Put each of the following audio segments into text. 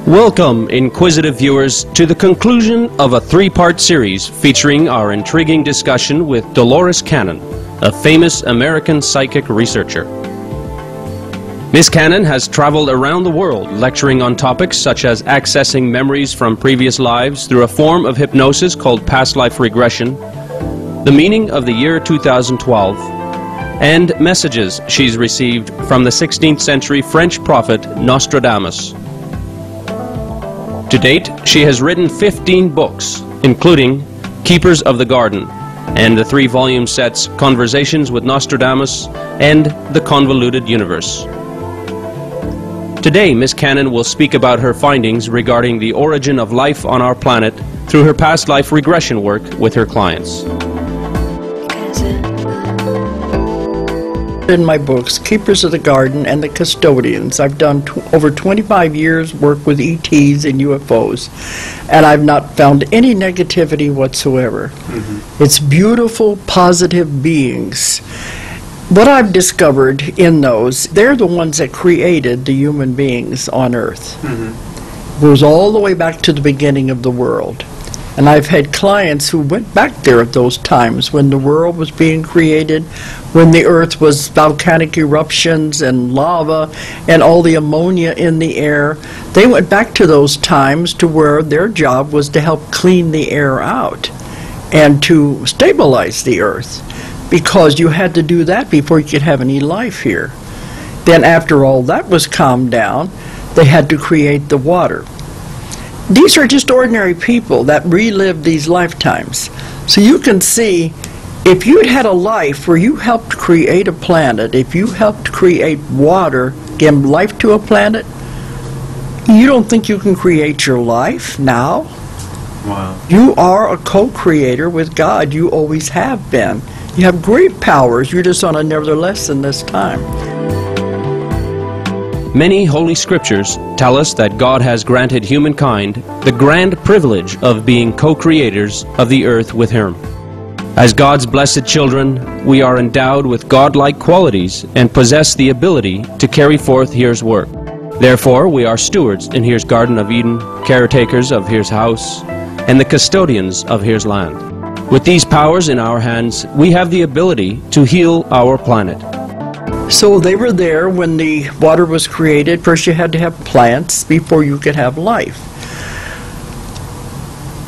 Welcome, inquisitive viewers, to the conclusion of a three-part series featuring our intriguing discussion with Dolores Cannon, a famous American psychic researcher. Ms. Cannon has traveled around the world lecturing on topics such as accessing memories from previous lives through a form of hypnosis called past life regression, the meaning of the year 2012, and messages she's received from the 16th century French prophet Nostradamus. To date, she has written 15 books, including Keepers of the Garden, and the 3-volume sets Conversations with Nostradamus and The Convoluted Universe. Today, Ms. Cannon will speak about her findings regarding the origin of life on our planet through her past life regression work with her clients. In my books, Keepers of the Garden and The Custodians, I've done over 25 years work with ETs and UFOs, and I've not found any negativity whatsoever. It's beautiful, positive beings. What I've discovered in those, they're the ones that created the human beings on Earth. It goes all the way back to the beginning of the world. And I've had clients who went back there at those times when the world was being created, when the earth was volcanic eruptions and lava and all the ammonia in the air. They went back to those times to where their job was to help clean the air out and to stabilize the earth, because you had to do that before you could have any life here. Then after all that was calmed down, they had to create the water. These are just ordinary people that relive these lifetimes. So you can see, if you'd had a life where you helped create a planet, if you helped create water, give life to a planet, you don't think you can create your life now? Wow. You are a co-creator with God. You always have been. You have great powers. You're just on a nevertheless in this time. Many holy scriptures tell us that God has granted humankind the grand privilege of being co-creators of the earth with Him. As God's blessed children, we are endowed with godlike qualities and possess the ability to carry forth His work. Therefore, we are stewards in His Garden of Eden, caretakers of His house, and the custodians of His land. With these powers in our hands, we have the ability to heal our planet. So they were there when the water was created. First you had to have plants before you could have life.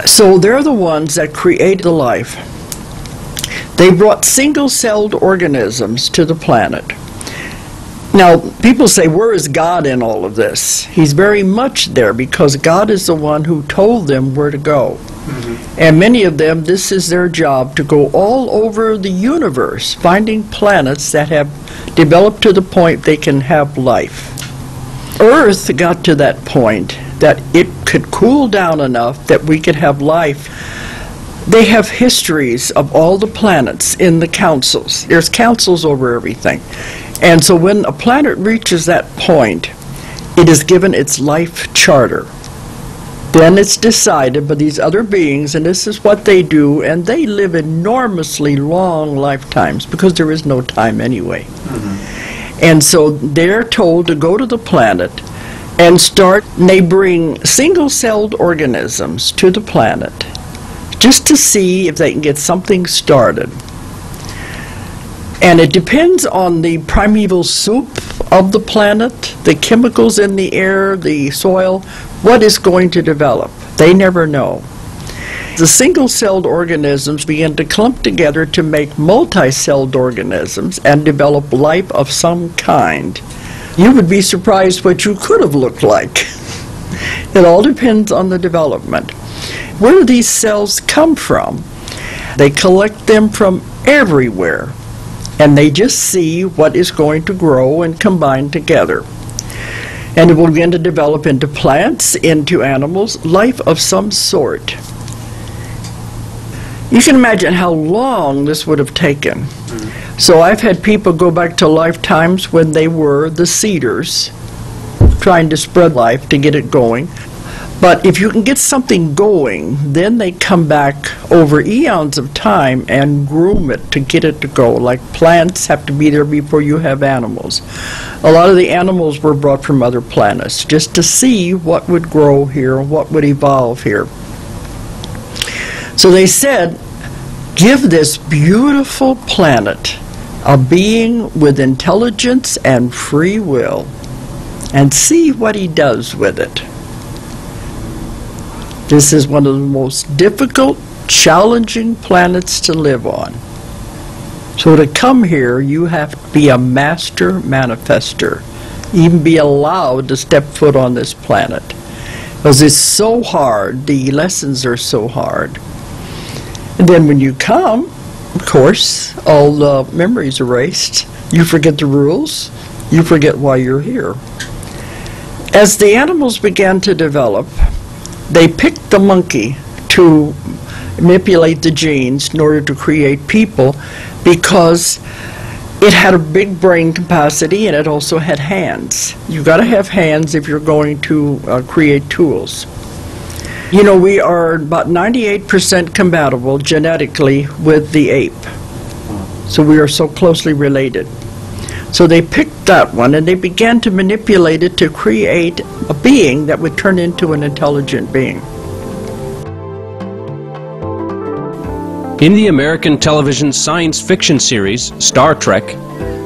So they're the ones that create the life. They brought single-celled organisms to the planet. Now, people say, where is God in all of this? He's very much there, because God is the one who told them where to go. And many of them, this is their job, to go all over the universe, finding planets that have developed to the point they can have life. Earth got to that point that it could cool down enough that we could have life. They have histories of all the planets in the councils. There's councils over everything. And so when a planet reaches that point, it is given its life charter. Then it's decided by these other beings, and this is what they do, and they live enormously long lifetimes because there is no time anyway. And so they're told to go to the planet and start, and they bring single-celled organisms to the planet just to see if they can get something started. And it depends on the primeval soup of the planet, the chemicals in the air, the soil, what is going to develop. They never know. The single-celled organisms begin to clump together to make multi-celled organisms and develop life of some kind. You would be surprised what you could have looked like. It all depends on the development. Where do these cells come from? They collect them from everywhere, and they just see what is going to grow and combine together. And it will begin to develop into plants, into animals, life of some sort. You can imagine how long this would have taken. So I've had people go back to lifetimes when they were the seeders, trying to spread life to get it going. But if you can get something going, then they come back over eons of time and groom it to get it to go. Like plants have to be there before you have animals. A lot of the animals were brought from other planets just to see what would grow here, what would evolve here. So they said, give this beautiful planet a being with intelligence and free will, and see what he does with it. This is one of the most difficult, challenging planets to live on. So to come here, you have to be a master manifester, even be allowed to step foot on this planet. Because it's so hard, the lessons are so hard. And then when you come, of course, all the memories erased. You forget the rules. You forget why you're here. As the animals began to develop, they picked the monkey to manipulate the genes in order to create people because it had a big brain capacity and it also had hands. You've got to have hands if you're going to create tools. You know, we are about 98% compatible genetically with the ape. So we are so closely related. So they picked that one and they began to manipulate it to create a being that would turn into an intelligent being. In the American television science fiction series Star Trek,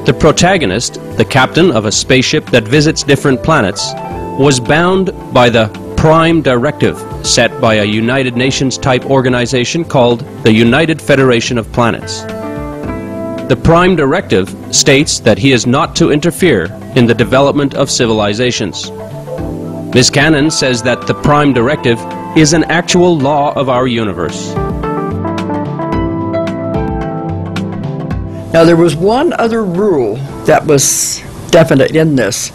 the protagonist, the captain of a spaceship that visits different planets, was bound by the Prime Directive set by a United Nations type organization called the United Federation of Planets. The Prime Directive states that he is not to interfere in the development of civilizations. Ms. Cannon says that the Prime Directive is an actual law of our universe. Now there was one other rule that was definite in this.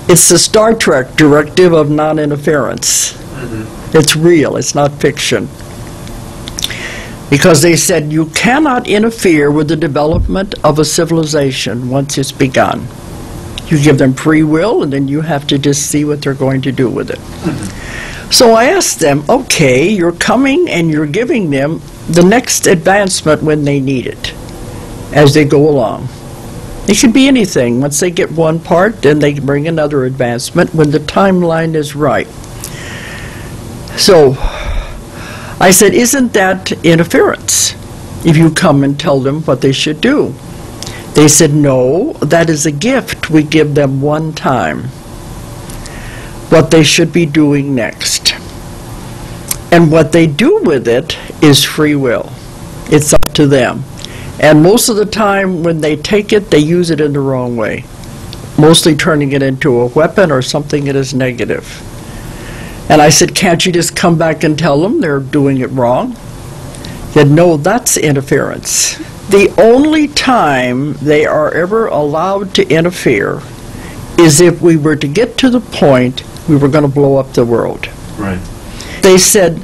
It's the Star Trek Directive of Non-Interference. It's real, it's not fiction. Because they said you cannot interfere with the development of a civilization once it's begun. You give them free will and then you have to just see what they're going to do with it. So I asked them, okay, you're coming and you're giving them the next advancement when they need it, as they go along. It could be anything. Once they get one part, then they bring another advancement when the timeline is right. So I said, isn't that interference if you come and tell them what they should do? They said, no, that is a gift we give them one time, what they should be doing next. And what they do with it is free will. It's up to them. And most of the time when they take it, they use it in the wrong way, mostly turning it into a weapon or something that is negative. And I said, can't you just come back and tell them they're doing it wrong? He said, no, that's interference. The only time they are ever allowed to interfere is if we were to get to the point we were going to blow up the world. Right. They said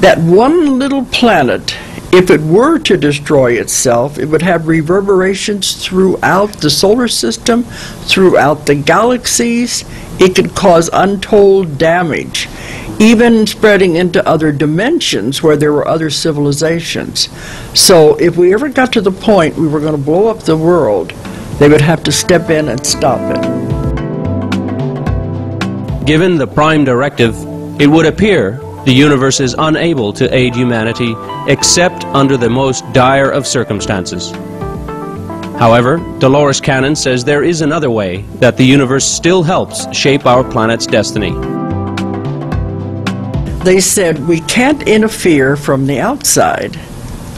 that one little planet, if it were to destroy itself, it would have reverberations throughout the solar system, throughout the galaxies. It could cause untold damage, even spreading into other dimensions where there were other civilizations. So if we ever got to the point we were going to blow up the world, they would have to step in and stop it. Given the Prime Directive, it would appear the universe is unable to aid humanity except under the most dire of circumstances. However, Dolores Cannon says there is another way that the universe still helps shape our planet's destiny. They said we can't interfere from the outside,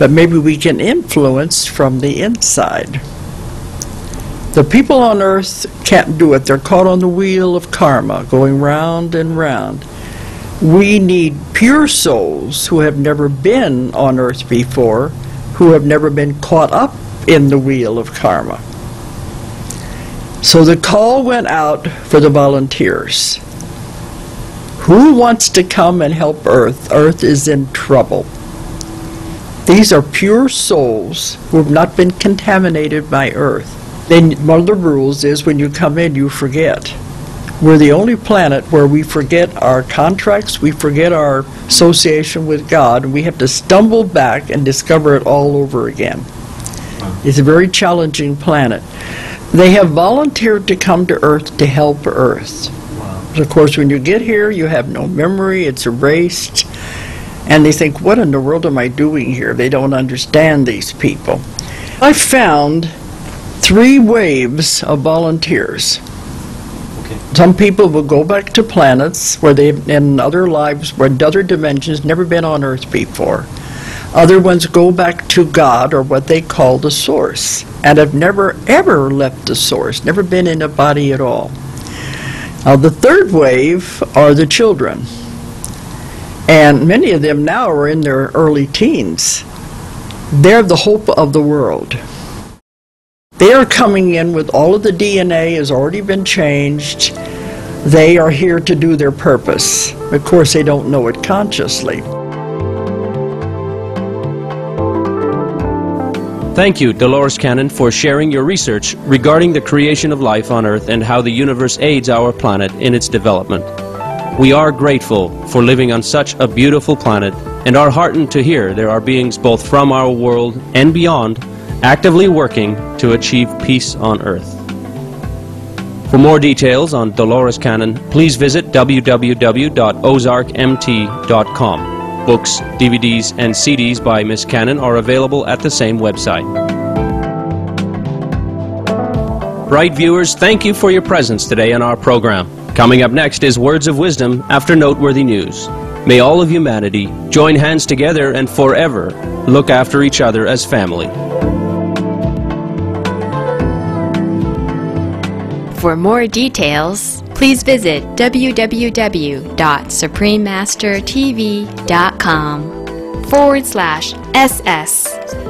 but maybe we can influence from the inside. The people on Earth can't do it. They're caught on the wheel of karma, going round and round. We need pure souls who have never been on Earth before, who have never been caught up in the wheel of karma. So the call went out for the volunteers. Who wants to come and help Earth? Earth is in trouble. These are pure souls who have not been contaminated by Earth. Then one of the rules is when you come in, you forget. We're the only planet where we forget our contracts, we forget our association with God, and we have to stumble back and discover it all over again. It's a very challenging planet. They have volunteered to come to Earth to help Earth. Of course, when you get here, you have no memory, it's erased, and they think, what in the world am I doing here? They don't understand these people. I found 3 waves of volunteers. Some people will go back to planets where they've, in other lives, where in other dimensions, never been on Earth before. Other ones go back to God, or what they call the source, and have never ever left the source, never been in a body at all. Now the 3rd wave are the children, and many of them now are in their early teens. They're the hope of the world. They are coming in with all of the DNA has already been changed. They are here to do their purpose. Of course, they don't know it consciously. Thank you, Dolores Cannon, for sharing your research regarding the creation of life on Earth and how the universe aids our planet in its development. We are grateful for living on such a beautiful planet and are heartened to hear there are beings both from our world and beyond actively working to achieve peace on Earth. For more details on Dolores Cannon, please visit www.ozarkmt.com. Books, DVDs, and CDs by Miss Cannon are available at the same website. Bright viewers, thank you for your presence today on our program. Coming up next is Words of Wisdom after noteworthy news. May all of humanity join hands together and forever look after each other as family. For more details, please visit www.suprememastertv.com/SS